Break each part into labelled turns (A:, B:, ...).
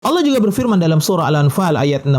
A: Allah juga berfirman dalam surah Al-Anfal ayat 60.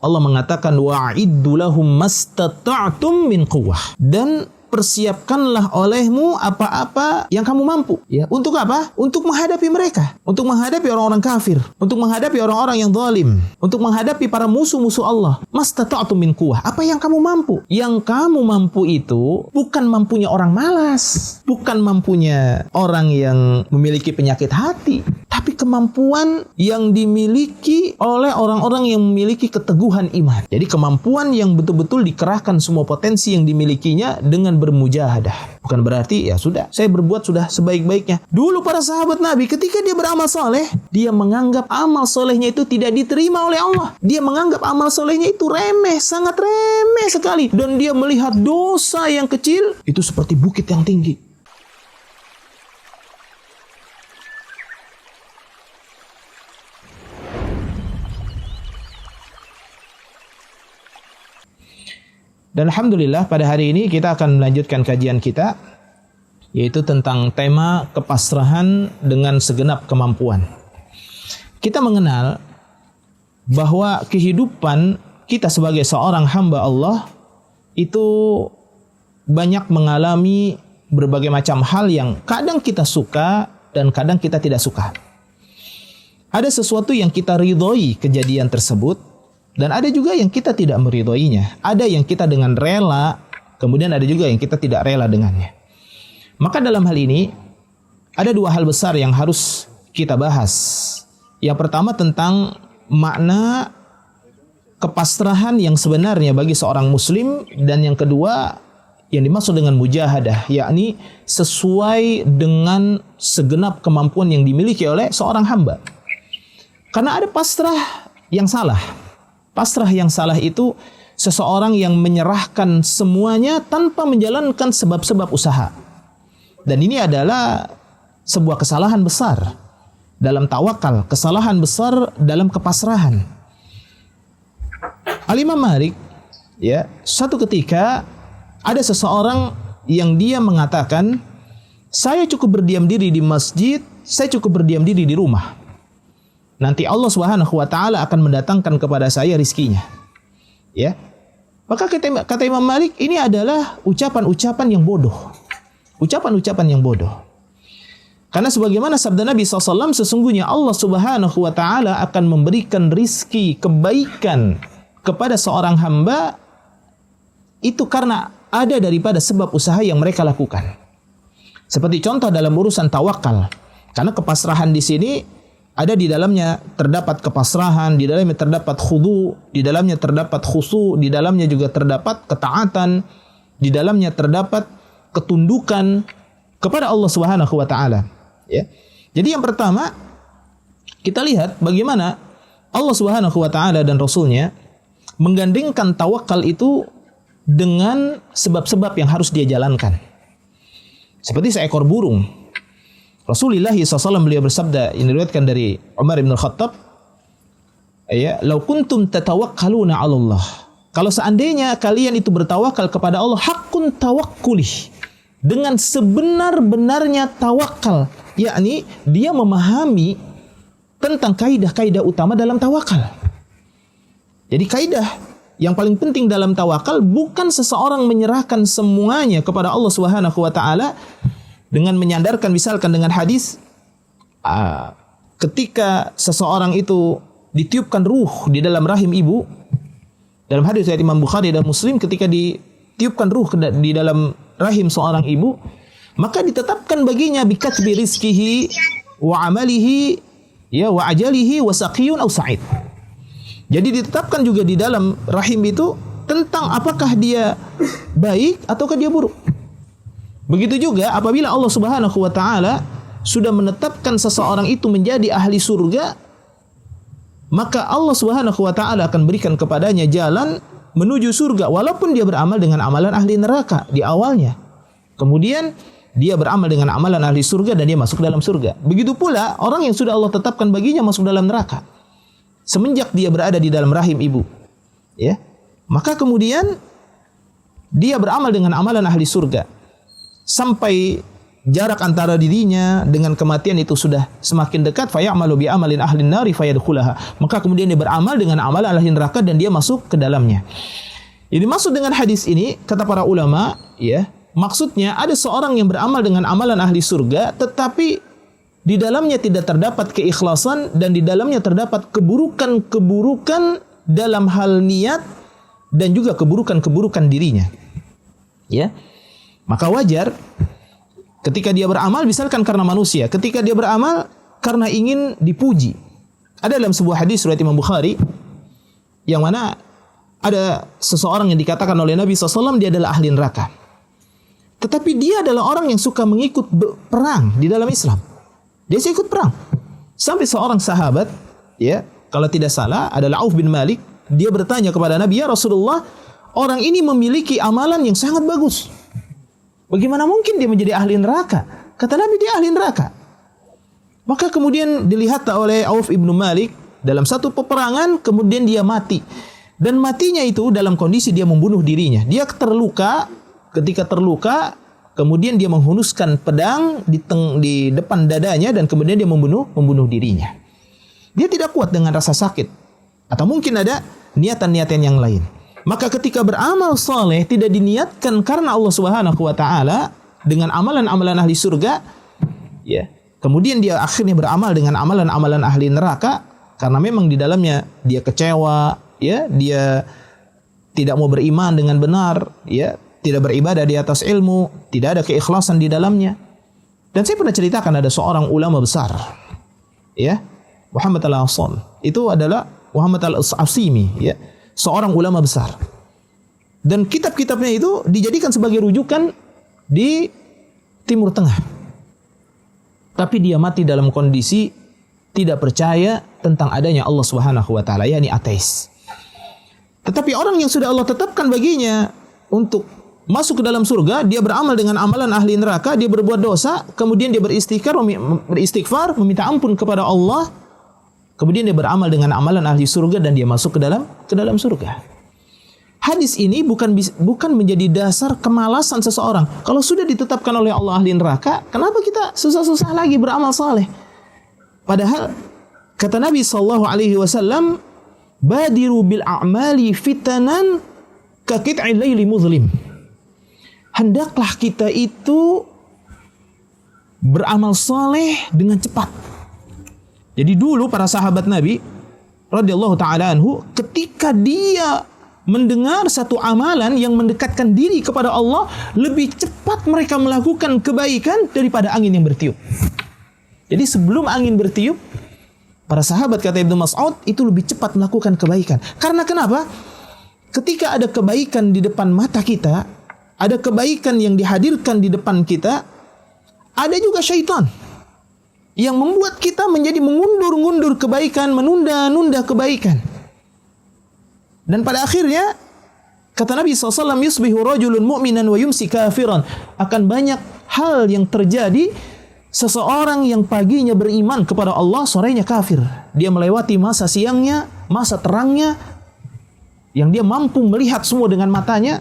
A: Allah mengatakan wa'iddu lahum mastata'tum min quwwah. Dan persiapkanlah olehmu apa-apa yang kamu mampu. Ya, untuk apa? Untuk menghadapi mereka, untuk menghadapi orang-orang kafir, untuk menghadapi orang-orang yang zalim, untuk menghadapi para musuh-musuh Allah. Mastata'tum min quwwah. Apa yang kamu mampu? Yang kamu mampu itu bukan mampunya orang malas, bukan mampunya orang yang memiliki penyakit hati, tapi kemampuan yang dimiliki oleh orang-orang yang memiliki keteguhan iman. Jadi kemampuan yang betul-betul dikerahkan semua potensi yang dimilikinya dengan bermujahadah. Bukan berarti ya sudah, saya berbuat sudah sebaik-baiknya. Dulu para sahabat Nabi ketika dia beramal soleh, dia menganggap amal solehnya itu tidak diterima oleh Allah. Dia menganggap amal solehnya itu remeh, sangat remeh sekali. Dan dia melihat dosa yang kecil itu seperti bukit yang tinggi. Dan alhamdulillah pada hari ini kita akan melanjutkan kajian kita, yaitu tentang tema kepasrahan dengan segenap kemampuan. Kita mengenal bahwa kehidupan kita sebagai seorang hamba Allah itu banyak mengalami berbagai macam hal yang kadang kita suka dan kadang kita tidak suka. Ada sesuatu yang kita ridhoi kejadian tersebut, dan ada juga yang kita tidak meridhoinya. Ada yang kita dengan rela, kemudian ada juga yang kita tidak rela dengannya. Maka dalam hal ini, ada dua hal besar yang harus kita bahas. Yang pertama tentang makna kepasrahan yang sebenarnya bagi seorang muslim. Dan yang kedua, yang dimaksud dengan mujahadah, yakni sesuai dengan segenap kemampuan yang dimiliki oleh seorang hamba. Karena ada pasrah yang salah. Pasrah yang salah itu seseorang yang menyerahkan semuanya tanpa menjalankan sebab-sebab usaha. Dan ini adalah sebuah kesalahan besar dalam tawakal, kesalahan besar dalam kepasrahan. Al-Imam Malik, ya, suatu ketika ada seseorang yang dia mengatakan, saya cukup berdiam diri di masjid, saya cukup berdiam diri di rumah. Nanti Allah Subhanahu wa taala akan mendatangkan kepada saya rizkinya. Ya. Maka kata Imam Malik, ini adalah ucapan-ucapan yang bodoh. Ucapan-ucapan yang bodoh. Karena sebagaimana sabda Nabi SAW, sesungguhnya Allah Subhanahu wa taala akan memberikan rizki kebaikan kepada seorang hamba itu karena ada daripada sebab usaha yang mereka lakukan. Seperti contoh dalam urusan tawakal. Karena kepasrahan di sini ada di dalamnya terdapat kepasrahan, di dalamnya terdapat khudu, di dalamnya terdapat khusu, di dalamnya juga terdapat ketaatan, di dalamnya terdapat ketundukan kepada Allah Subhanahu wa taala, ya. Jadi yang pertama kita lihat bagaimana Allah Subhanahu wa taala dan Rasulnya menggandengkan tawakal itu dengan sebab-sebab yang harus dia jalankan. Seperti seekor burung. Rasulullah SAW beliau bersabda, ini diriwayatkan dari Umar bin Khattab, ya, "Lau kuntum tatawakkaluna 'ala Allah." Kalau seandainya kalian itu bertawakal kepada Allah, haqqun tawakkulih, dengan sebenar-benarnya tawakal, yakni dia memahami tentang kaidah-kaidah utama dalam tawakal. Jadi kaidah yang paling penting dalam tawakal bukan seseorang menyerahkan semuanya kepada Allah Subhanahu wa taala dengan menyandarkan misalkan dengan hadis ketika seseorang itu ditiupkan ruh di dalam rahim ibu, dalam hadis dari Imam Bukhari dan Muslim, ketika ditiupkan ruh di dalam rahim seorang ibu, maka ditetapkan baginya bikatbi rizkihi wa amalihi, ya, wa ajalihi wa saqiyun aw sa'id. Jadi ditetapkan juga di dalam rahim itu tentang apakah dia baik ataukah dia buruk. Begitu juga apabila Allah Subhanahu wa taala sudah menetapkan seseorang itu menjadi ahli surga, maka Allah Subhanahu wa taala akan berikan kepadanya jalan menuju surga walaupun dia beramal dengan amalan ahli neraka di awalnya. Kemudian dia beramal dengan amalan ahli surga dan dia masuk dalam surga. Begitu pula orang yang sudah Allah tetapkan baginya masuk dalam neraka semenjak dia berada di dalam rahim ibu, ya. Maka kemudian dia beramal dengan amalan ahli surga sampai jarak antara dirinya dengan kematian itu sudah semakin dekat, fayamalu bi amalin ahlin nari fayadkhulaha, maka kemudian dia beramal dengan amalan ahli neraka dan dia masuk ke dalamnya. Ini maksud dengan hadis ini, kata para ulama, ya, maksudnya ada seorang yang beramal dengan amalan ahli surga, tetapi di dalamnya tidak terdapat keikhlasan dan di dalamnya terdapat keburukan-keburukan dalam hal niat dan juga keburukan-keburukan dirinya. Ya, maka wajar ketika dia beramal, misalkan karena manusia, ketika dia beramal karena ingin dipuji. Ada dalam sebuah hadis riwayat Imam Bukhari, yang mana ada seseorang yang dikatakan oleh Nabi SAW dia adalah ahli neraka. Tetapi dia adalah orang yang suka mengikut perang di dalam Islam. Dia ikut perang. Sampai seorang sahabat, ya, kalau tidak salah adalah Auf bin Malik, dia bertanya kepada Nabi, "Ya Rasulullah, orang ini memiliki amalan yang sangat bagus. Bagaimana mungkin dia menjadi ahli neraka?" Kata Nabi, dia ahli neraka. Maka kemudian dilihat oleh Auf bin Malik dalam satu peperangan, kemudian dia mati. Dan matinya itu dalam kondisi dia membunuh dirinya. Dia terluka, ketika terluka, kemudian dia menghunuskan pedang di depan dadanya dan kemudian dia membunuh dirinya. Dia tidak kuat dengan rasa sakit. Atau mungkin ada niatan-niatan yang lain. Maka ketika beramal saleh tidak diniatkan karena Allah Subhanahu wa taala dengan amalan-amalan ahli surga, ya. Kemudian dia akhirnya beramal dengan amalan-amalan ahli neraka karena memang di dalamnya dia kecewa, ya, dia tidak mau beriman dengan benar, ya, tidak beribadah di atas ilmu, tidak ada keikhlasan di dalamnya. Dan saya pernah ceritakan ada seorang ulama besar, ya, Muhammad al-Asal. Itu adalah Muhammad al-Asimi, ya, seorang ulama besar. Dan kitab-kitabnya itu dijadikan sebagai rujukan di Timur Tengah. Tapi dia mati dalam kondisi tidak percaya tentang adanya Allah Subhanahu wa taala, yakni ateis. Tetapi orang yang sudah Allah tetapkan baginya untuk masuk ke dalam surga, dia beramal dengan amalan ahli neraka, dia berbuat dosa, kemudian dia beristighfar, meminta ampun kepada Allah, kemudian dia beramal dengan amalan ahli surga dan dia masuk ke dalam surga. Hadis ini bukan menjadi dasar kemalasan seseorang. Kalau sudah ditetapkan oleh Allah ahli neraka, kenapa kita susah-susah lagi beramal saleh? Padahal kata Nabi SAW, badiru bil a'mali fitanan ka qit'il laili muzlim. Hendaklah kita itu beramal saleh dengan cepat. Jadi dulu para sahabat Nabi radhiyallahu taala anhu, ketika dia mendengar satu amalan yang mendekatkan diri kepada Allah, lebih cepat mereka melakukan kebaikan daripada angin yang bertiup. Jadi sebelum angin bertiup, para sahabat, kata Ibnu Mas'ud, itu lebih cepat melakukan kebaikan. Karena kenapa? Ketika ada kebaikan di depan mata kita, ada kebaikan yang dihadirkan di depan kita, ada juga syaitan yang membuat kita menjadi mengundur-undur kebaikan, menunda-nunda kebaikan. Dan pada akhirnya, kata Nabi SAW, yusbihu rajulun mu'minan wa yumsi kafiran. Akan banyak hal yang terjadi, seseorang yang paginya beriman kepada Allah, sorenya kafir. Dia melewati masa siangnya, masa terangnya, yang dia mampu melihat semua dengan matanya,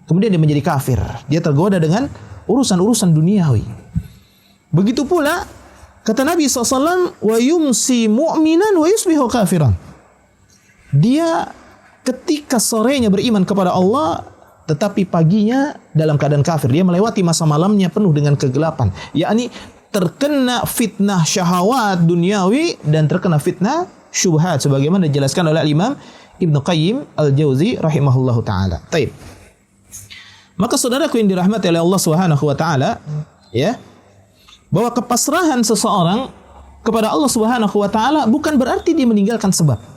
A: kemudian dia menjadi kafir. Dia tergoda dengan urusan-urusan duniawi. Begitu pula, kata Nabi SAW, wa yumsi mu'minan wa yusbihu kafiran. Dia ketika sorenya beriman kepada Allah, tetapi paginya dalam keadaan kafir. Dia melewati masa malamnya penuh dengan kegelapan. Yakni terkena fitnah syahwat duniawi dan terkena fitnah syubhat. Sebagaimana dijelaskan oleh Imam Ibnu Qayyim al-Jauzi rahimahullahu ta'ala. Taib. Maka saudaraku yang dirahmati oleh Allah Subhanahu wa ta'ala, ya, bahwa kepasrahan seseorang kepada Allah Subhanahu wa ta'ala bukan berarti dia meninggalkan sebab.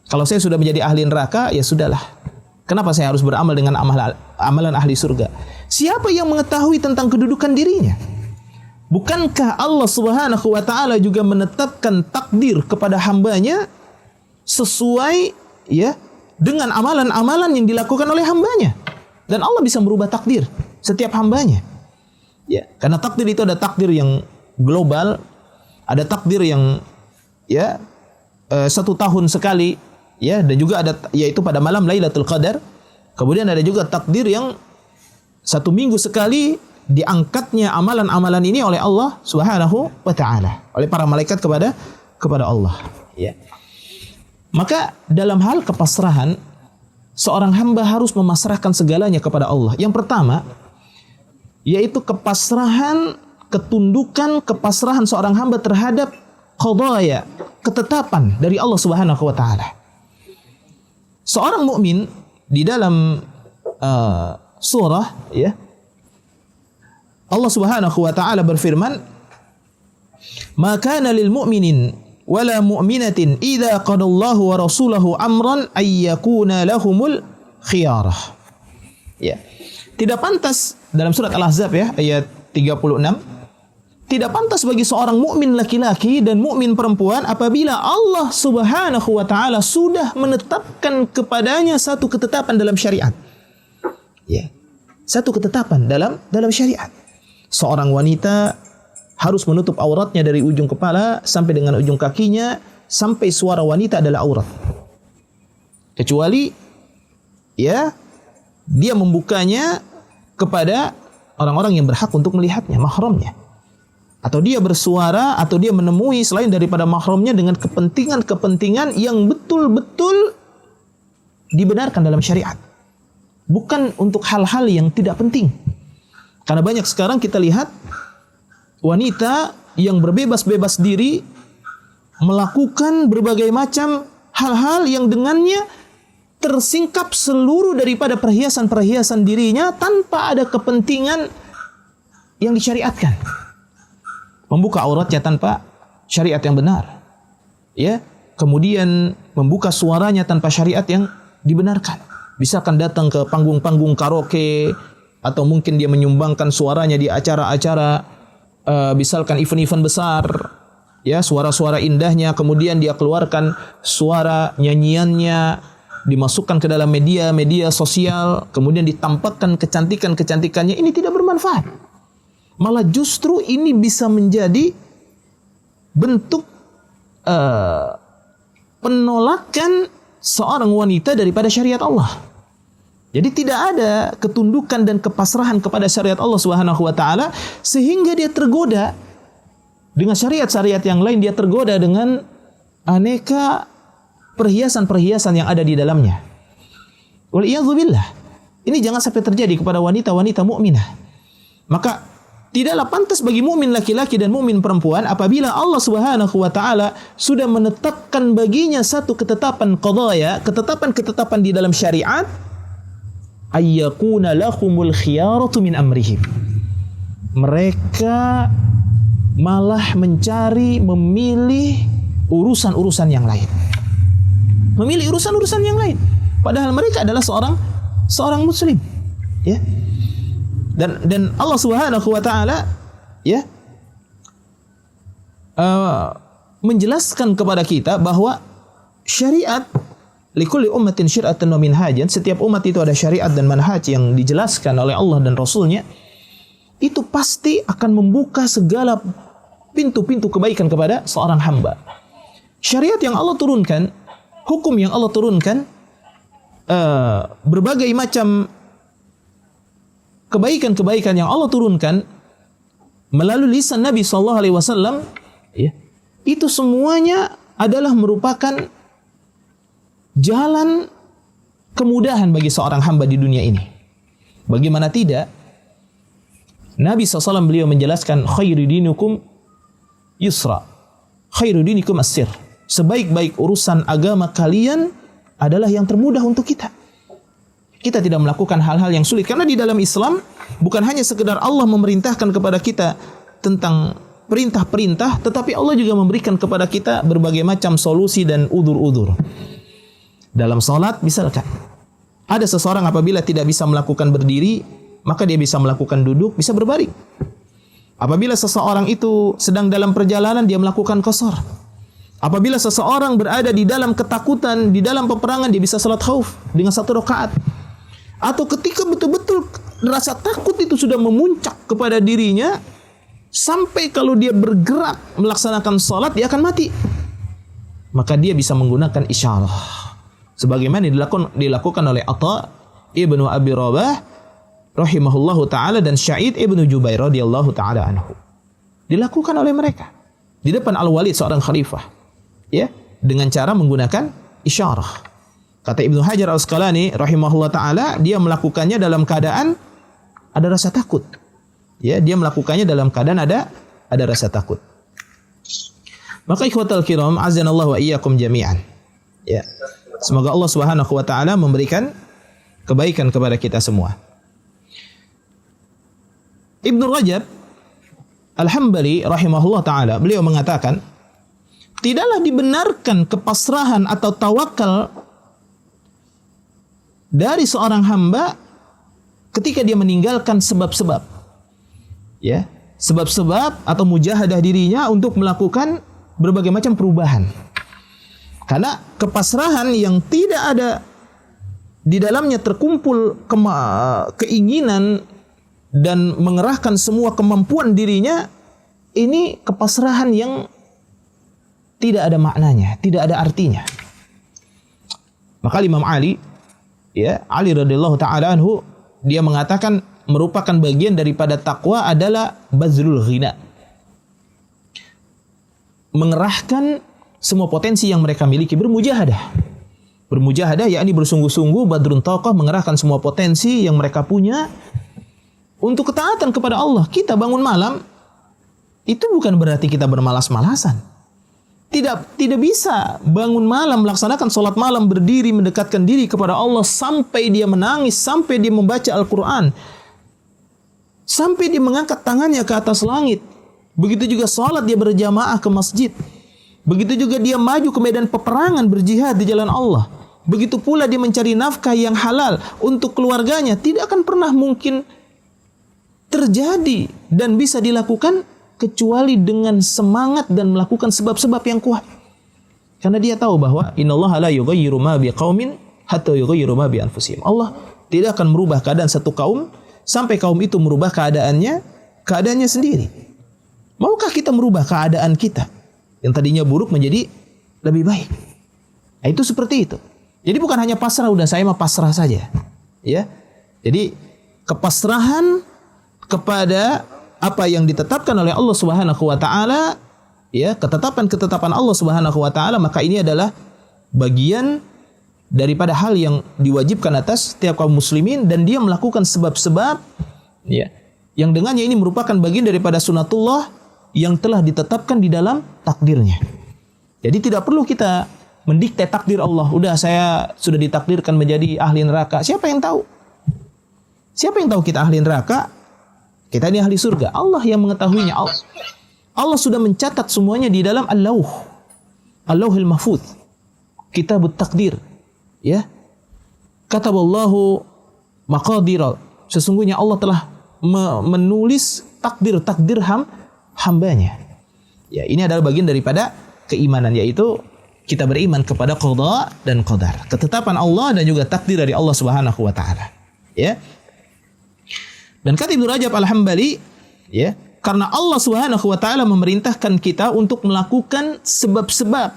A: Kalau saya sudah menjadi ahli neraka, ya sudahlah. Kenapa saya harus beramal dengan amalan ahli surga? Siapa yang mengetahui tentang kedudukan dirinya? Bukankah Allah Subhanahu wa ta'ala juga menetapkan takdir kepada hambanya sesuai, ya, dengan amalan-amalan yang dilakukan oleh hambanya? Dan Allah bisa merubah takdir setiap hambanya. Ya, karena takdir itu ada takdir yang global, ada takdir yang, ya, 1 tahun sekali, ya, dan juga ada yaitu pada malam Lailatul Qadar. Kemudian ada juga takdir yang 1 minggu sekali, diangkatnya amalan-amalan ini oleh Allah Subhanahu wa taala, oleh para malaikat kepada Allah, ya. Maka dalam hal kepasrahan, seorang hamba harus memasrahkan segalanya kepada Allah. Yang pertama yaitu kepasrahan, ketundukan, kepasrahan seorang hamba terhadap qadaya, ketetapan dari Allah Subhanahu wa taala. Seorang mukmin di dalam surah, ya, Allah Subhanahu wa taala berfirman, "Ma kana lil mu'minin wala mu'minatin idza qadallahu wa rasuluhu amran ay yakuna lahumul khiyarah." Ya. Tidak pantas dalam surat Al-Ahzab, ya, ayat 36, tidak pantas bagi seorang mukmin laki-laki dan mukmin perempuan apabila Allah Subhanahu wa taala sudah menetapkan kepadanya satu ketetapan dalam syariat. Ya. Satu ketetapan dalam syariat. Seorang wanita harus menutup auratnya dari ujung kepala sampai dengan ujung kakinya, sampai suara wanita adalah aurat. Kecuali, ya, dia membukanya kepada orang-orang yang berhak untuk melihatnya, mahramnya. Atau dia bersuara, atau dia menemui selain daripada mahramnya dengan kepentingan-kepentingan yang betul-betul dibenarkan dalam syariat. Bukan untuk hal-hal yang tidak penting. Karena banyak sekarang kita lihat wanita yang berbebas-bebas diri melakukan berbagai macam hal-hal yang dengannya tersingkap seluruh daripada perhiasan-perhiasan dirinya tanpa ada kepentingan yang disyariatkan. Membuka auratnya tanpa syariat yang benar. Ya, kemudian membuka suaranya tanpa syariat yang dibenarkan. Misalkan datang ke panggung-panggung karaoke, atau mungkin dia menyumbangkan suaranya di acara-acara, misalkan event-event besar, ya, suara-suara indahnya, kemudian dia keluarkan suara nyanyiannya, dimasukkan ke dalam media sosial, kemudian ditampakkan kecantikannya. Ini tidak bermanfaat. Malah justru ini bisa menjadi bentuk penolakan seorang wanita daripada syariat Allah. Jadi tidak ada ketundukan dan kepasrahan kepada syariat Allah Subhanahu wa taala, sehingga dia tergoda dengan syariat-syariat yang lain, dia tergoda dengan aneka perhiasan-perhiasan yang ada di dalamnya. Waliyadzubillah. Ini jangan sampai terjadi kepada wanita-wanita mukminah. Maka tidaklah pantas bagi mukmin laki-laki dan mukmin perempuan apabila Allah Subhanahu wa taala sudah menetapkan baginya satu ketetapan qadaya, ketetapan-ketetapan di dalam syariat, ayyakuna lahumul khiyaratu min amrihim. Mereka malah memilih urusan-urusan yang lain. Memilih urusan-urusan yang lain. Padahal mereka adalah seorang muslim, ya. Dan Allah Subhanahu wa taala, ya, menjelaskan kepada kita bahwa syariat likulli ummatin syir'atan wa minhajan, setiap umat itu ada syariat dan manhaj yang dijelaskan oleh Allah dan Rasulnya. Itu pasti akan membuka segala pintu-pintu kebaikan kepada seorang hamba. Syariat yang Allah turunkan, hukum yang Allah turunkan, berbagai macam kebaikan-kebaikan yang Allah turunkan melalui lisan Nabi SAW, ya, itu semuanya adalah merupakan jalan kemudahan bagi seorang hamba di dunia ini. Bagaimana tidak? Nabi SAW beliau menjelaskan, khairu dinukum yusra, khairu dinikum as-sir. Sebaik-baik urusan agama kalian adalah yang termudah untuk kita. Kita tidak melakukan hal-hal yang sulit. Karena di dalam Islam bukan hanya sekedar Allah memerintahkan kepada kita tentang perintah-perintah, tetapi Allah juga memberikan kepada kita berbagai macam solusi dan udzur-udzur. Dalam salat misalkan, ada seseorang apabila tidak bisa melakukan berdiri, maka dia bisa melakukan duduk, bisa berbaring. Apabila seseorang itu sedang dalam perjalanan, dia melakukan qasar. Apabila seseorang berada di dalam ketakutan, di dalam peperangan, dia bisa salat khauf dengan 1 rakaat. Atau ketika betul-betul rasa takut itu sudah memuncak kepada dirinya, sampai kalau dia bergerak melaksanakan salat, dia akan mati. Maka dia bisa menggunakan isyarah. Sebagaimana dilakukan oleh Atha ibnu Abi Rabah rahimahullahu taala dan Sa'id ibnu Jubair radhiyallahu taala anhu. Dilakukan oleh mereka di depan Al-Walid seorang khalifah, ya, dengan cara menggunakan isyarah. Kata Ibnu Hajar Al-Asqalani rahimahullah taala, dia melakukannya dalam keadaan ada rasa takut. Ya, dia melakukannya dalam keadaan ada rasa takut. Maka ikhwatal kiram, azanallahu wa iyyakum jami'an. Ya. Semoga Allah Subhanahu wa taala memberikan kebaikan kepada kita semua. Ibnu Rajab Al-Hambali rahimahullah taala, beliau mengatakan, tidaklah dibenarkan kepasrahan atau tawakal dari seorang hamba ketika dia meninggalkan sebab-sebab. Ya, sebab-sebab atau mujahadah dirinya untuk melakukan berbagai macam perubahan. Karena kepasrahan yang tidak ada di dalamnya terkumpul keinginan dan mengerahkan semua kemampuan dirinya, ini kepasrahan yang tidak ada maknanya, tidak ada artinya. Maka Imam Ali, ya, Ali radhiyallahu taala anhu, dia mengatakan merupakan bagian daripada takwa adalah bazlul ghina. Mengerahkan semua potensi yang mereka miliki, bermujahadah. Bermujahadah yakni bersungguh-sungguh, badrun taqah, mengerahkan semua potensi yang mereka punya untuk ketaatan kepada Allah. Kita bangun malam itu bukan berarti kita bermalas-malasan. Tidak bisa bangun malam, melaksanakan sholat malam, berdiri, mendekatkan diri kepada Allah sampai dia menangis, sampai dia membaca Al-Quran, sampai dia mengangkat tangannya ke atas langit. Begitu juga sholat dia berjamaah ke masjid. Begitu juga dia maju ke medan peperangan, berjihad di jalan Allah. Begitu pula dia mencari nafkah yang halal untuk keluarganya. Tidak akan pernah mungkin terjadi dan bisa dilakukan kecuali dengan semangat dan melakukan sebab-sebab yang kuat. Karena dia tahu bahwa innallaha la yughayyiru ma biqaumin hatta yughayyiru ma bi anfusihim. Allah tidak akan merubah keadaan satu kaum sampai kaum itu merubah keadaannya sendiri. Maukah kita merubah keadaan kita yang tadinya buruk menjadi lebih baik? Nah, itu seperti itu. Jadi bukan hanya pasrah, udah saya mah pasrah saja. Ya. Jadi kepasrahan kepada apa yang ditetapkan oleh Allah Subhanahu wa taala, ya, ketetapan Allah Subhanahu wa taala, maka ini adalah bagian daripada hal yang diwajibkan atas setiap kaum muslimin, dan dia melakukan sebab-sebab, ya, yang dengannya ini merupakan bagian daripada sunatullah yang telah ditetapkan di dalam takdirnya. Jadi tidak perlu kita mendikte takdir Allah. Udah, saya sudah ditakdirkan menjadi ahli neraka. Siapa yang tahu? Siapa yang tahu kita ahli neraka? Kita ini ahli surga. Allah yang mengetahuinya. Allah sudah mencatat semuanya di dalam Al-Lauhil Mahfuz, Kitabut Takdir. Ya. Kataballahu maqadira. Sesungguhnya Allah telah menulis takdir hambanya. Ya, ini adalah bagian daripada keimanan, yaitu kita beriman kepada qada dan qadar, ketetapan Allah dan juga takdir dari Allah Subhanahu wa taala. Ya. Dan kata Ibnu Rajab Al-Hambali, ya, karena Allah Subhanahu wa taala memerintahkan kita untuk melakukan sebab-sebab,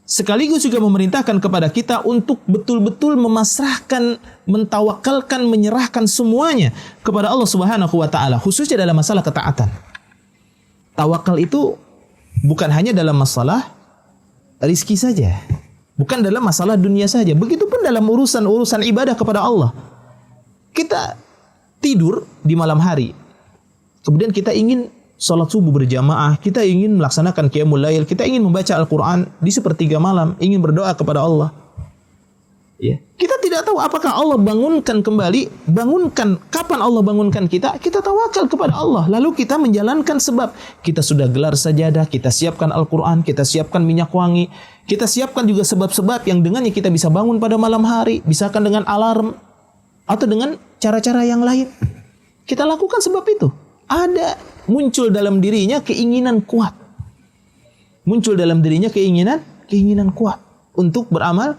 A: sekaligus juga memerintahkan kepada kita untuk betul-betul memasrahkan, mentawakalkan, menyerahkan semuanya kepada Allah Subhanahu wa taala, khususnya dalam masalah ketaatan. Tawakal itu bukan hanya dalam masalah rizki saja, bukan dalam masalah dunia saja, begitupun dalam urusan ibadah kepada Allah. Kita tidur di malam hari, kemudian kita ingin sholat subuh berjamaah, kita ingin melaksanakan qiyamul lail, kita ingin membaca Al-Quran di sepertiga malam, ingin berdoa kepada Allah. Ya. Kita tidak tahu apakah Allah bangunkan kapan Allah bangunkan kita tawakal kepada Allah, lalu kita menjalankan sebab. Kita sudah gelar sajadah, kita siapkan Al-Quran, kita siapkan minyak wangi, kita siapkan juga sebab-sebab yang dengannya kita bisa bangun pada malam hari, misalkan dengan alarm, atau dengan cara-cara yang lain. Kita lakukan sebab itu. Ada muncul dalam dirinya keinginan kuat. Muncul dalam dirinya keinginan kuat untuk beramal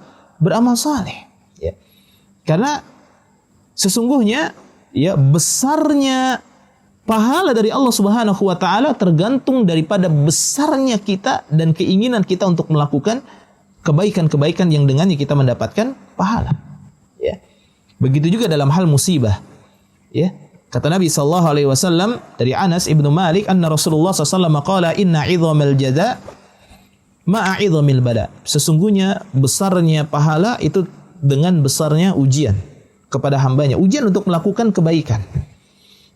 A: saleh. Ya. Karena sesungguhnya, ya, besarnya pahala dari Allah Subhanahu wa taala tergantung daripada besarnya kita dan keinginan kita untuk melakukan kebaikan-kebaikan yang dengannya kita mendapatkan pahala. Ya. Begitu juga dalam hal musibah. Ya. Kata Nabi sallallahu alaihi wasallam dari Anas ibnu Malik, anna Rasulullah sallallahu alaihi wasallam qala inna 'idhamal jaza ma'a 'idhamil bala. Sesungguhnya besarnya pahala itu dengan besarnya ujian kepada hambanya. Ujian untuk melakukan kebaikan.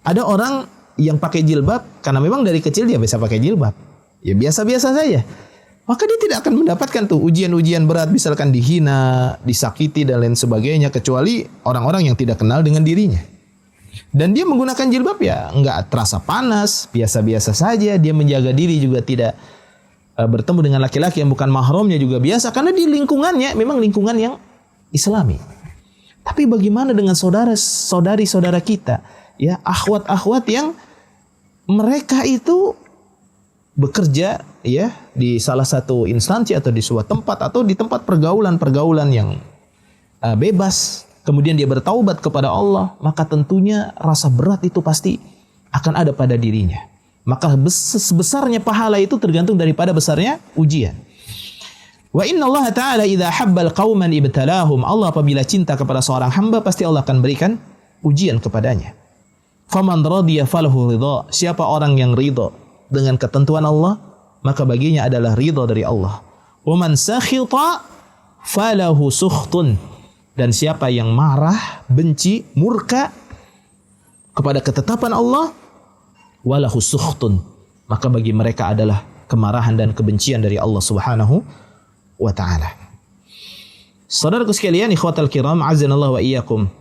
A: Ada orang yang pakai jilbab karena memang dari kecil dia bisa pakai jilbab. Ya biasa-biasa saja. Maka dia tidak akan mendapatkan tuh ujian-ujian berat, misalkan dihina, disakiti dan lain sebagainya, kecuali orang-orang yang tidak kenal dengan dirinya. Dan dia menggunakan jilbab ya nggak terasa panas, biasa-biasa saja. Dia menjaga diri juga tidak bertemu dengan laki-laki yang bukan mahramnya juga biasa, karena di lingkungannya memang lingkungan yang Islami. Tapi bagaimana dengan saudara-saudari kita, ya akhwat-akhwat yang mereka itu bekerja ya di salah satu instansi atau di sebuah tempat atau di tempat pergaulan yang bebas, kemudian dia bertaubat kepada Allah, maka tentunya rasa berat itu pasti akan ada pada dirinya. Maka sebesarnya pahala itu tergantung daripada besarnya ujian. Wa inna Allah Ta'ala idza habbal qauman ibtalahum. Allah apabila cinta kepada seorang hamba pasti Allah akan berikan ujian kepadanya. Faman radiya falahu ridha. Siapa orang yang ridha dengan ketentuan Allah, maka baginya adalah ridha dari Allah. Wa man sakhita falahu sukhtun. Dan siapa yang marah, benci, murka kepada ketetapan Allah, walahu sukhtun, maka bagi mereka adalah kemarahan dan kebencian dari Allah Subhanahu wa taala. Saudaraku sekalian, ikhwatal kiram, azanallahu wa iyyakum.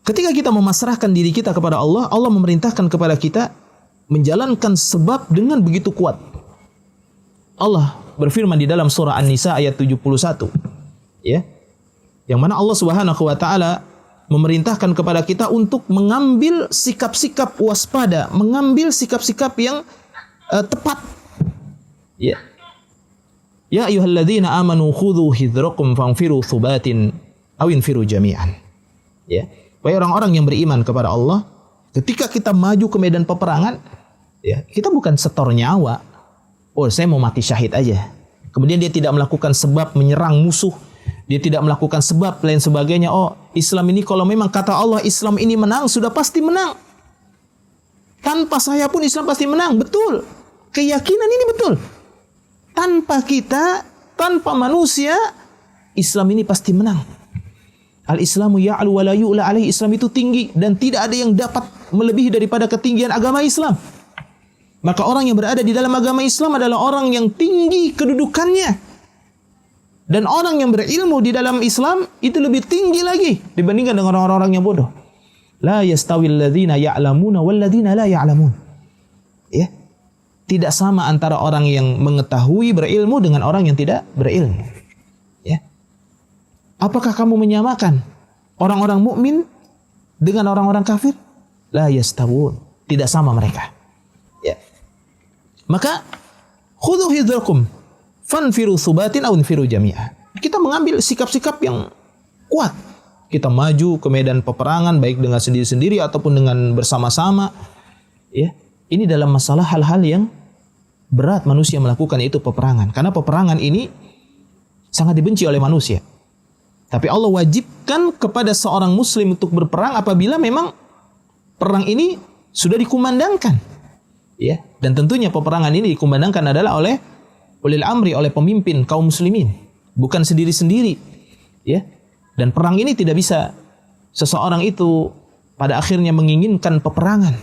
A: Ketika kita memasrahkan diri kita kepada Allah, Allah memerintahkan kepada kita menjalankan sebab dengan begitu kuat. Allah berfirman di dalam surah An-Nisa ayat 71. Ya. Yang mana Allah Subhanahu wa taala memerintahkan kepada kita untuk mengambil sikap-sikap waspada, mengambil sikap-sikap yang tepat. Ya. Ya ayyuhalladzina amanu khudhu hidrakum fanfiru thubatin aw infiru jami'an. Ya. Wahai orang-orang yang beriman kepada Allah, ketika kita maju ke medan peperangan, ya, kita bukan setor nyawa. Oh, saya mau mati syahid aja. Kemudian dia tidak melakukan sebab menyerang musuh. Dia tidak melakukan sebab lain sebagainya. Oh, Islam ini kalau memang kata Allah Islam ini menang, sudah pasti menang. Tanpa saya pun Islam pasti menang. Betul. Keyakinan ini betul. Tanpa kita, tanpa manusia, Islam ini pasti menang. Al-Islamu ya'lu wa la yu'la alaihi. Islam itu tinggi dan tidak ada yang dapat melebihi daripada ketinggian agama Islam. Maka orang yang berada di dalam agama Islam adalah orang yang tinggi kedudukannya. Dan orang yang berilmu di dalam Islam itu lebih tinggi lagi dibandingkan dengan orang-orang yang bodoh. La yastawil ladzina ya'lamuna wal ladzina la ya'lamun. Ya. Tidak sama antara orang yang mengetahui berilmu dengan orang yang tidak berilmu. Ya. Apakah kamu menyamakan orang-orang mukmin dengan orang-orang kafir? La yastawun. Tidak sama mereka. Ya. Maka khudhu hidrakum fanfiru thubatin aw infiru jami'a. Kita mengambil sikap-sikap yang kuat. Kita maju ke medan peperangan baik dengan sendiri-sendiri ataupun dengan bersama-sama. Ya. Ini dalam masalah hal-hal yang berat manusia melakukan, itu peperangan. Karena peperangan ini sangat dibenci oleh manusia. Tapi Allah wajibkan kepada seorang muslim untuk berperang apabila memang perang ini sudah dikumandangkan. Ya. Dan tentunya peperangan ini dikumandangkan adalah oleh ulil amri, oleh pemimpin kaum muslimin, bukan sendiri-sendiri. Ya. Dan perang ini tidak bisa seseorang itu pada akhirnya menginginkan peperangan.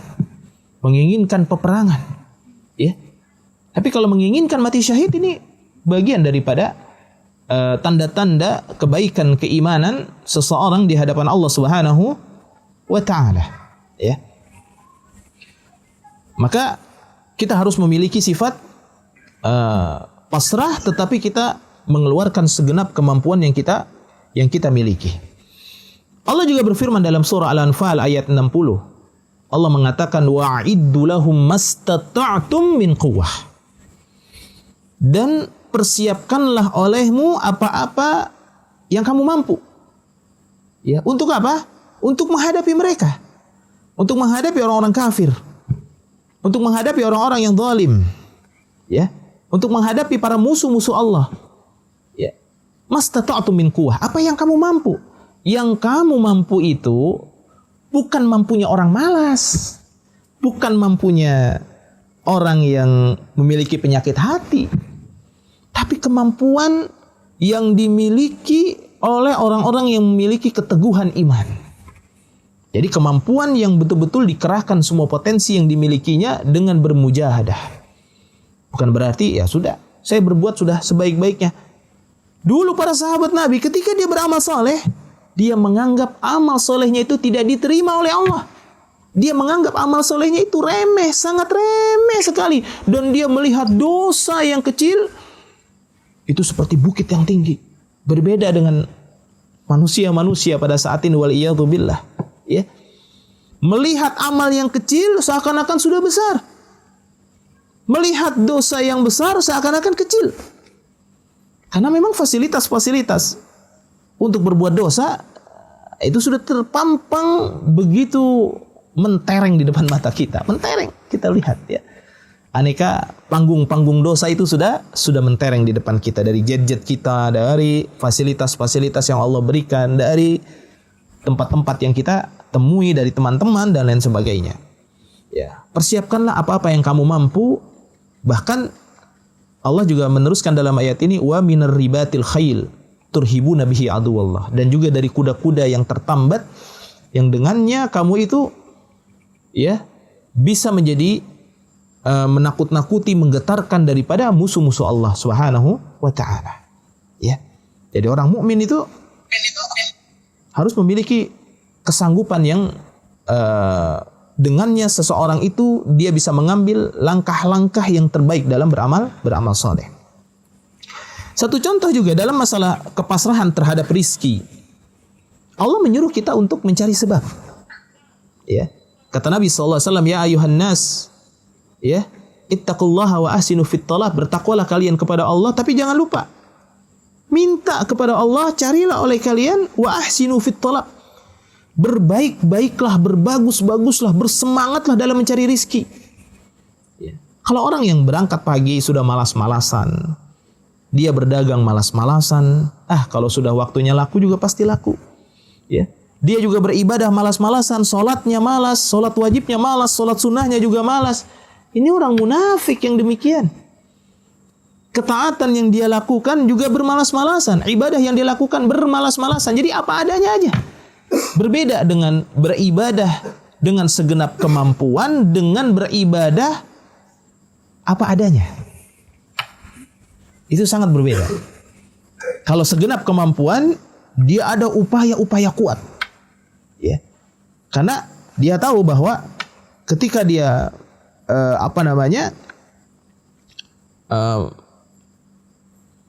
A: Ya. Tapi kalau menginginkan mati syahid, ini bagian daripada tanda-tanda kebaikan keimanan seseorang di hadapan Allah Subhanahu wa taala. Ya. Maka kita harus memiliki sifat pasrah, tetapi kita mengeluarkan segenap kemampuan yang kita miliki. Allah juga berfirman dalam surah Al-Anfal ayat 60. Allah mengatakan wa'iddu lahum mastata'tum min quwwah. Dan persiapkanlah olehmu apa-apa yang kamu mampu. Ya, untuk apa? Untuk menghadapi mereka. Untuk menghadapi orang-orang kafir. Untuk menghadapi orang-orang yang zalim. Ya, untuk menghadapi para musuh-musuh Allah. Ya. Mastata'tum min quwwah. Apa yang kamu mampu? Yang kamu mampu itu bukan mampunya orang malas, bukan mampunya orang yang memiliki penyakit hati, tapi kemampuan yang dimiliki oleh orang-orang yang memiliki keteguhan iman. Jadi kemampuan yang betul-betul dikerahkan semua potensi yang dimilikinya dengan bermujahadah. Bukan berarti ya sudah, saya berbuat sudah sebaik-baiknya. Dulu para sahabat Nabi ketika dia beramal soleh, dia menganggap amal solehnya itu tidak diterima oleh Allah. Dia menganggap amal solehnya itu remeh, sangat remeh sekali. Dan dia melihat dosa yang kecil itu seperti bukit yang tinggi. Berbeda dengan manusia-manusia pada saat ini, waliyadzubillah. Ya. Melihat amal yang kecil seakan-akan sudah besar. Melihat dosa yang besar seakan-akan kecil. Karena memang fasilitas-fasilitas untuk berbuat dosa itu sudah terpampang begitu mentereng di depan mata kita. Mentereng, kita lihat ya. Aneka panggung-panggung dosa itu sudah mentereng di depan kita. Dari gadget kita, dari fasilitas-fasilitas yang Allah berikan, dari tempat-tempat yang kita temui dari teman-teman dan lain sebagainya. Ya, persiapkanlah apa-apa yang kamu mampu. Bahkan Allah juga meneruskan dalam ayat ini, wa minar ribatil khail turhibuna bihi aduwallah, dan juga dari kuda-kuda yang tertambat yang dengannya kamu itu ya bisa menjadi menakut-nakuti, menggetarkan daripada musuh-musuh Allah Subhanahu wa taala. Ya. Jadi orang mukmin itu harus memiliki kesanggupan yang dengannya seseorang itu dia bisa mengambil langkah-langkah yang terbaik dalam beramal soleh. Satu contoh juga dalam masalah kepasrahan terhadap rizki, Allah menyuruh kita untuk mencari sebab. Ya, kata Nabi SAW, ya ayuhan nas, ya, ittaqullaha wa ahsinu fit talab, bertakwalah kalian kepada Allah, tapi jangan lupa minta kepada Allah, carilah oleh kalian, wa ahsinu fit talab, berbaik-baiklah, berbagus-baguslah, bersemangatlah dalam mencari rizki. Ya. Kalau orang yang berangkat pagi sudah malas-malasan, dia berdagang malas-malasan, kalau sudah waktunya laku juga pasti laku. Ya. Dia juga beribadah malas-malasan, sholatnya malas, sholat wajibnya malas, sholat sunnahnya juga malas. Ini orang munafik yang demikian. Ketaatan yang dia lakukan juga bermalas-malasan, ibadah yang dia lakukan bermalas-malasan. Jadi apa adanya aja. Berbeda dengan beribadah dengan segenap kemampuan, dengan beribadah apa adanya. Itu sangat berbeda. Kalau segenap kemampuan, dia ada upaya-upaya kuat. Ya. Karena dia tahu bahwa ketika dia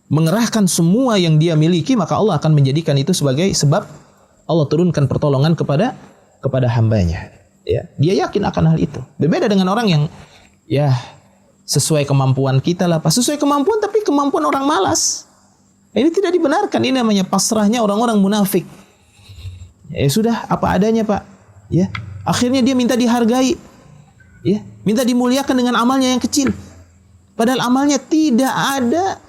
A: mengerahkan semua yang dia miliki, maka Allah akan menjadikan itu sebagai sebab Allah turunkan pertolongan kepada hambanya. Ya, dia yakin akan hal itu. Berbeda dengan orang yang ya sesuai kemampuan kita lah, Pak. Sesuai kemampuan tapi kemampuan orang malas. Ini tidak dibenarkan. Ini namanya pasrahnya orang-orang munafik. Ya sudah apa adanya, Pak. Ya, akhirnya dia minta dihargai. Ya, minta dimuliakan dengan amalnya yang kecil. Padahal amalnya tidak ada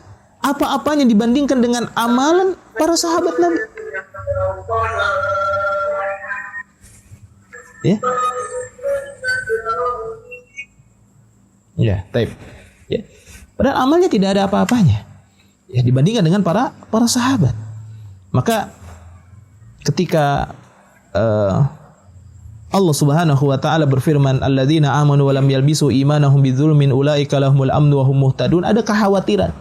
A: apa-apanya dibandingkan dengan amalan para sahabat Nabi. Ya. Ya, taib. Ya. Padahal amalnya tidak ada apa-apanya. Ya, dibandingkan dengan para sahabat. Maka ketika Allah Subhanahu wa taala berfirman, alladzina amanu wa lam yalbisu imanahum bidzulmin ulaika lahumul amnu wa hum muhtadun, ada kekhawatiran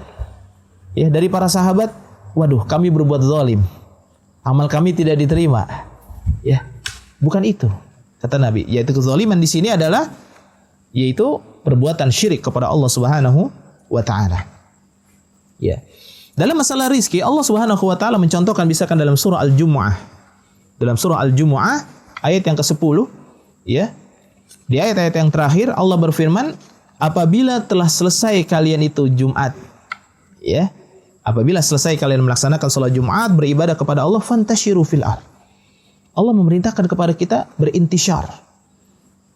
A: ya dari para sahabat, waduh kami berbuat zalim, amal kami tidak diterima. Ya, bukan itu kata Nabi, yaitu kezaliman di sini adalah yaitu perbuatan syirik kepada Allah Subhanahu wa taala. Ya. Dalam masalah rizki, Allah Subhanahu wa taala mencontohkan misalkan dalam surah Al-Jumu'ah. Dalam surah Al-Jumu'ah ayat yang ke-10, ya. Di ayat-ayat yang terakhir Allah berfirman, apabila telah selesai kalian itu Jumat, ya. Apabila selesai kalian melaksanakan salat Jumat, beribadah kepada Allah, fantashiru fil ardh. Allah memerintahkan kepada kita berintisyar.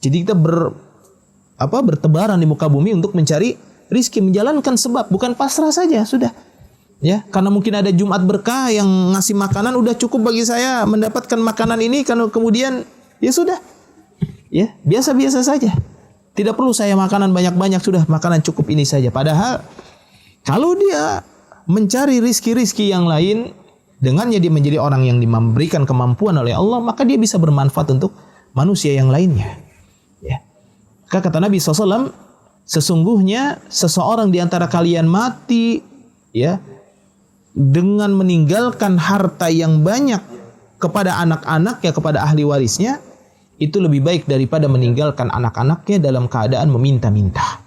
A: Jadi kita bertebaran di muka bumi untuk mencari rizki, menjalankan sebab, bukan pasrah saja sudah. Ya, karena mungkin ada Jumat berkah yang ngasih makanan, udah cukup bagi saya mendapatkan makanan ini, karena kemudian ya sudah. Ya, biasa-biasa saja. Tidak perlu saya makanan banyak-banyak, sudah makanan cukup ini saja. Padahal kalau dia mencari rizki-rizki yang lain, dengannya dia menjadi orang yang diberikan kemampuan oleh Allah, maka dia bisa bermanfaat untuk manusia yang lainnya. Ya. Kata Nabi SAW, sesungguhnya seseorang di antara kalian mati, ya, dengan meninggalkan harta yang banyak kepada anak-anaknya, kepada ahli warisnya, itu lebih baik daripada meninggalkan anak-anaknya dalam keadaan meminta-minta.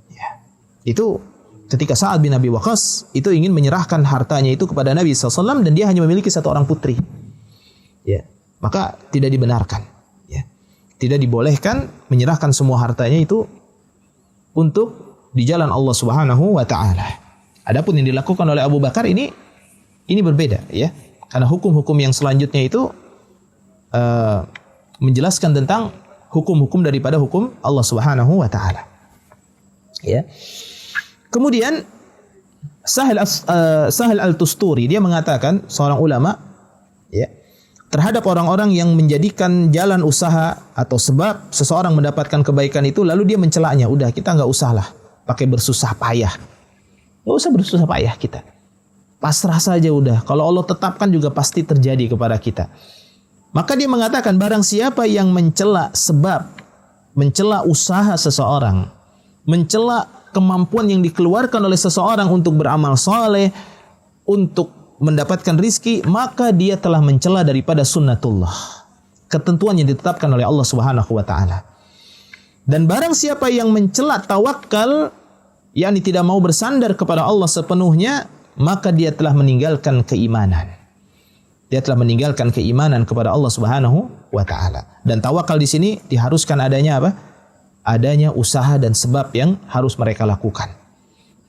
A: Ya. Itu ketika Sa'ad bin Abi Waqqas itu ingin menyerahkan hartanya itu kepada Nabi SAW dan dia hanya memiliki satu orang putri. Ya. Maka tidak dibenarkan. Ya. Tidak dibolehkan menyerahkan semua hartanya itu untuk di jalan Allah Subhanahu wa taala. Adapun yang dilakukan oleh Abu Bakar ini berbeda, ya. Karena hukum-hukum yang selanjutnya itu menjelaskan tentang hukum-hukum daripada hukum Allah Subhanahu wa taala. Ya. Kemudian Sahal Al-Tusturi dia mengatakan, seorang ulama, ya, terhadap orang-orang yang menjadikan jalan usaha atau sebab seseorang mendapatkan kebaikan itu lalu dia mencelaknya, udah kita nggak usahlah pakai bersusah payah, nggak usah bersusah payah kita, pasrah saja udah. Kalau Allah tetapkan juga pasti terjadi kepada kita. Maka dia mengatakan, barang siapa yang mencela sebab, mencela usaha seseorang, mencela kemampuan yang dikeluarkan oleh seseorang untuk beramal saleh, untuk mendapatkan rizki, maka dia telah mencela daripada sunnatullah, ketentuan yang ditetapkan oleh Allah Subhanahu wa taala. Dan barang siapa yang mencela tawakal, yakni tidak mau bersandar kepada Allah sepenuhnya, maka dia telah meninggalkan keimanan. Dia telah meninggalkan keimanan kepada Allah Subhanahu wa taala. Dan tawakal di sini diharuskan adanya apa? Adanya usaha dan sebab yang harus mereka lakukan.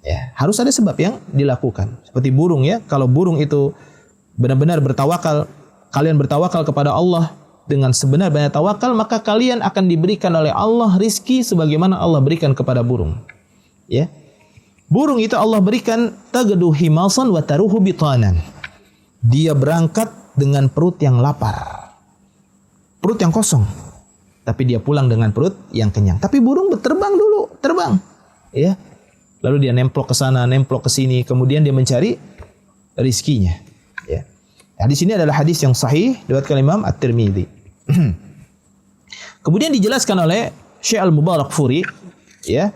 A: Ya, harus ada sebab yang dilakukan. Seperti burung, ya. Kalau burung itu benar-benar bertawakal, kalian bertawakal kepada Allah dengan sebenar-benar tawakal, maka kalian akan diberikan oleh Allah rizki sebagaimana Allah berikan kepada burung. Ya. Burung itu Allah berikan tagdu himasan wa taruhu bitanan. Dia berangkat dengan perut yang lapar, perut yang kosong, tapi dia pulang dengan perut yang kenyang. Tapi burung terbang dulu, terbang, ya. Lalu dia nemplok ke sana, nemplok ke sini, kemudian dia mencari rizkinya. Ya. Nah, di sini adalah hadis yang sahih diriwayatkan Imam At-Tirmidzi. Kemudian dijelaskan oleh Syekh Al-Mubarakfuri, ya.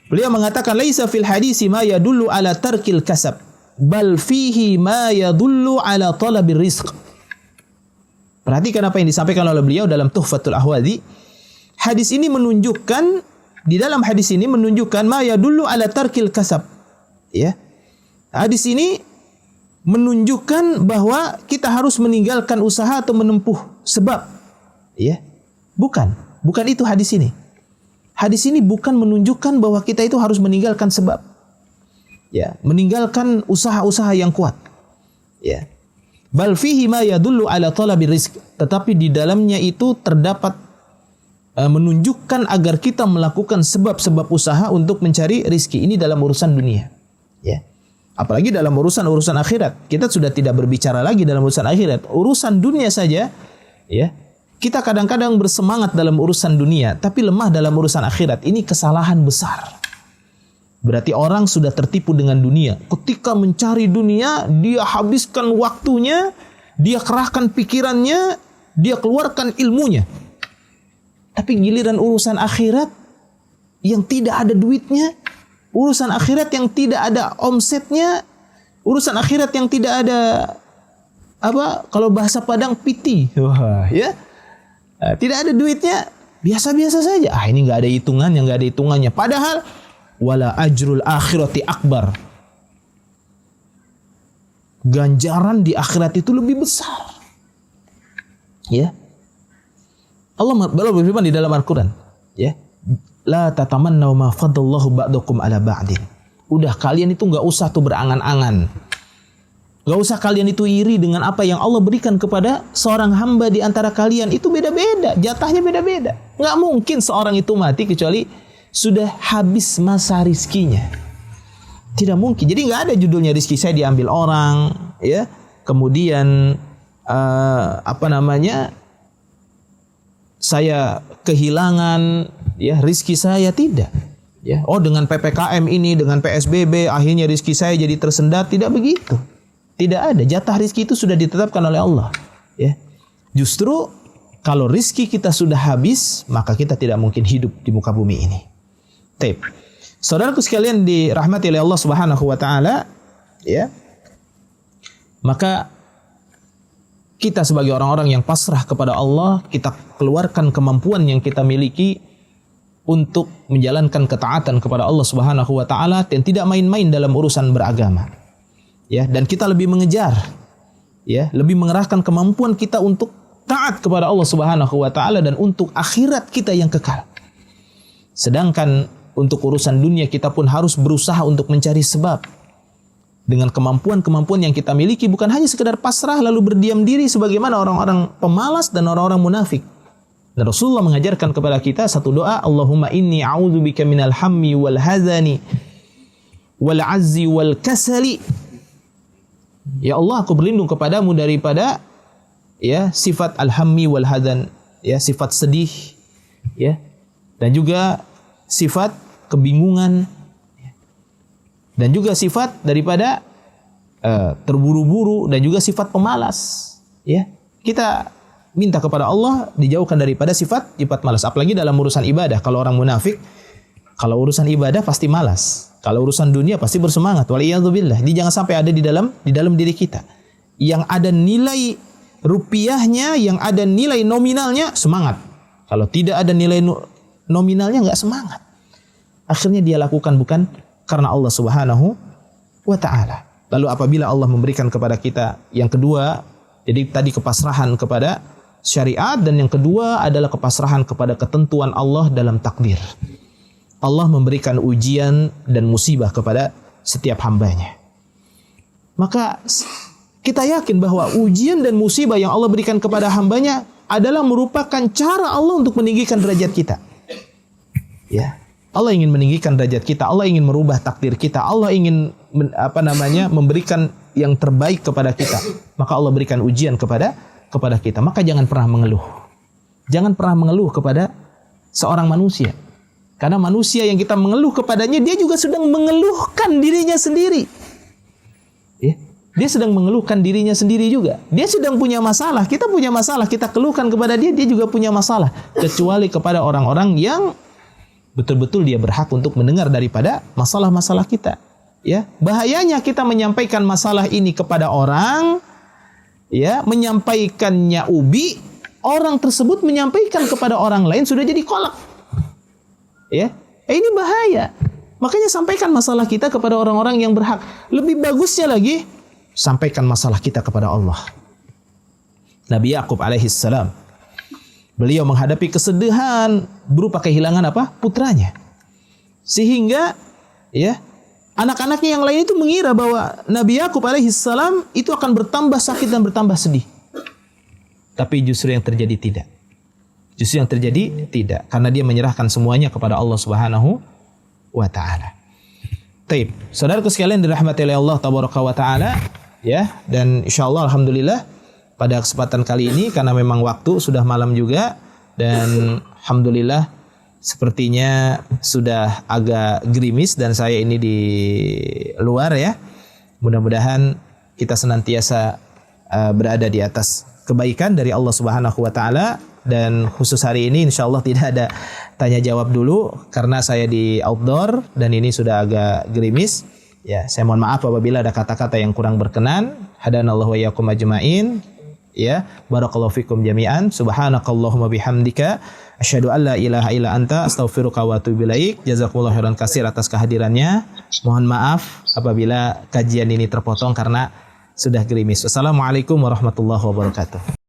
A: Beliau mengatakan, laisa fil hadisi ma yadullu ala tarkil kasab, bal fihi ma yadullu ala talabir rizq. Perhatikan apa yang disampaikan oleh beliau dalam Tuhfatul Ahwadhi. Hadis ini menunjukkan, di dalam hadis ini menunjukkan ma yadullu ala tarkil kasab. Ya. Hadis ini menunjukkan bahwa kita harus meninggalkan usaha atau menempuh sebab. Ya. Bukan itu hadis ini. Hadis ini bukan menunjukkan bahwa kita itu harus meninggalkan sebab. Ya, meninggalkan usaha-usaha yang kuat. Ya. Bal fihi ma yadullu ala talabir rizq. Tetapi di dalamnya itu terdapat menunjukkan agar kita melakukan sebab-sebab usaha untuk mencari rizki. Ini dalam urusan dunia. Ya. Apalagi dalam urusan akhirat. Kita sudah tidak berbicara lagi dalam urusan akhirat. Urusan dunia saja, ya. Kita kadang-kadang bersemangat dalam urusan dunia, tapi lemah dalam urusan akhirat. Ini kesalahan besar. Berarti orang sudah tertipu dengan dunia. Ketika mencari dunia, dia habiskan waktunya, dia kerahkan pikirannya, dia keluarkan ilmunya. Tapi giliran urusan akhirat yang tidak ada duitnya, urusan akhirat yang tidak ada omsetnya, urusan akhirat yang tidak ada apa? Kalau bahasa Padang piti. Wah, ya. Tidak ada duitnya, biasa-biasa saja. Ini nggak ada hitungannya. Padahal wala ajrul akhirati akbar. Ganjaran di akhirat itu lebih besar. Ya. Allah berfirman di dalam Al-Quran, ya. La tatamannaw ma faddallahu ba'dakum ala ba'din. Udah, kalian itu nggak usah tuh berangan-angan. Gak usah kalian itu iri dengan apa yang Allah berikan kepada seorang hamba di antara kalian. Itu beda-beda, jatahnya beda-beda. Gak mungkin seorang itu mati kecuali sudah habis masa rizkinya. Tidak mungkin. Jadi gak ada judulnya rizki saya diambil orang, ya. Kemudian saya kehilangan ya rizki saya, tidak. Ya, oh dengan PPKM ini, dengan PSBB akhirnya rizki saya jadi tersendat, tidak begitu. Tidak ada, jatah rizki itu sudah ditetapkan oleh Allah. Ya. Justru kalau rizki kita sudah habis, maka kita tidak mungkin hidup di muka bumi ini. Taib. Saudaraku sekalian dirahmati oleh Allah Subhanahu wa taala, ya. Maka kita sebagai orang-orang yang pasrah kepada Allah, kita keluarkan kemampuan yang kita miliki untuk menjalankan ketaatan kepada Allah Subhanahu wa taala dan tidak main-main dalam urusan beragama. Ya, dan kita lebih mengejar, ya, lebih mengerahkan kemampuan kita untuk taat kepada Allah Subhanahu wa taala dan untuk akhirat kita yang kekal. Sedangkan untuk urusan dunia kita pun harus berusaha untuk mencari sebab. Dengan kemampuan-kemampuan yang kita miliki, bukan hanya sekedar pasrah lalu berdiam diri sebagaimana orang-orang pemalas dan orang-orang munafik. Dan Rasulullah mengajarkan kepada kita satu doa, Allahumma inni a'udzubika minal hammi wal hazani wal azzi wal kasali. Ya Allah, aku berlindung kepadamu daripada ya sifat al-hammi wal hazan, ya sifat sedih, ya, dan juga sifat kebingungan, dan juga sifat daripada terburu-buru, dan juga sifat pemalas. Ya, kita minta kepada Allah dijauhkan daripada sifat malas. Apalagi dalam urusan ibadah. Kalau orang munafik, kalau urusan ibadah pasti malas. Kalau urusan dunia pasti bersemangat. Waliyadzubillah. Ini jangan sampai ada di dalam diri kita. Yang ada nilai rupiahnya, yang ada nilai nominalnya, semangat. Kalau tidak ada nilai nominalnya, nggak semangat. Akhirnya dia lakukan bukan karena Allah Subhanahu wa ta'ala. Lalu apabila Allah memberikan kepada kita yang kedua, jadi tadi kepasrahan kepada syariat, dan yang kedua adalah kepasrahan kepada ketentuan Allah dalam takdir. Allah memberikan ujian dan musibah kepada setiap hambanya. Maka kita yakin bahwa ujian dan musibah yang Allah berikan kepada hambanya adalah merupakan cara Allah untuk meninggikan derajat kita. Ya, Allah ingin meninggikan derajat kita, Allah ingin merubah takdir kita, Allah ingin memberikan yang terbaik kepada kita. Maka Allah berikan ujian kepada kita. Maka jangan pernah mengeluh. Jangan pernah mengeluh kepada seorang manusia. Karena manusia yang kita mengeluh kepadanya, dia juga sedang mengeluhkan dirinya sendiri. Ya, dia sedang mengeluhkan dirinya sendiri juga. Dia sedang punya masalah, kita punya masalah, kita keluhkan kepada dia, dia juga punya masalah. Kecuali kepada orang-orang yang betul-betul dia berhak untuk mendengar daripada masalah-masalah kita. Ya, bahayanya kita menyampaikan masalah ini kepada orang, ya, menyampaikannya ubi, orang tersebut menyampaikan kepada orang lain sudah jadi kolak. Ya, ini bahaya. Makanya sampaikan masalah kita kepada orang-orang yang berhak. Lebih bagusnya lagi, sampaikan masalah kita kepada Allah. Nabi Yakub alaihissalam, beliau menghadapi kesedihan berupa kehilangan apa? Putranya. Sehingga ya, anak-anaknya yang lain itu mengira bahwa Nabi Yakub alaihissalam itu akan bertambah sakit dan bertambah sedih. Tapi justru yang terjadi tidak. Justru yang terjadi tidak. Karena dia menyerahkan semuanya kepada Allah Subhanahu wa ta'ala. Taib. Saudaraku sekalian dirahmati oleh Allah Tabaraka wa ta'ala. Ya, dan insyaallah alhamdulillah pada kesempatan kali ini, karena memang waktu sudah malam juga, dan alhamdulillah sepertinya sudah agak gerimis dan saya ini di luar ya. Mudah-mudahan kita senantiasa berada di atas kebaikan dari Allah Subhanahu wa taala, dan khusus hari ini insyaallah tidak ada tanya jawab dulu karena saya di outdoor dan ini sudah agak gerimis. Ya, saya mohon maaf apabila ada kata-kata yang kurang berkenan. Hadanallahu wa iyyakum ajmain. Ya, barakallahu fikum jami'an. Subhanakallahumma bihamdika asyhadu an la ilaha illa anta astaghfiruka wa atubu ilaik. Jazakumullahu khairan katsir atas kehadirannya. Mohon maaf apabila kajian ini terpotong karena sudah gerimis. Wassalamualaikum warahmatullahi wabarakatuh.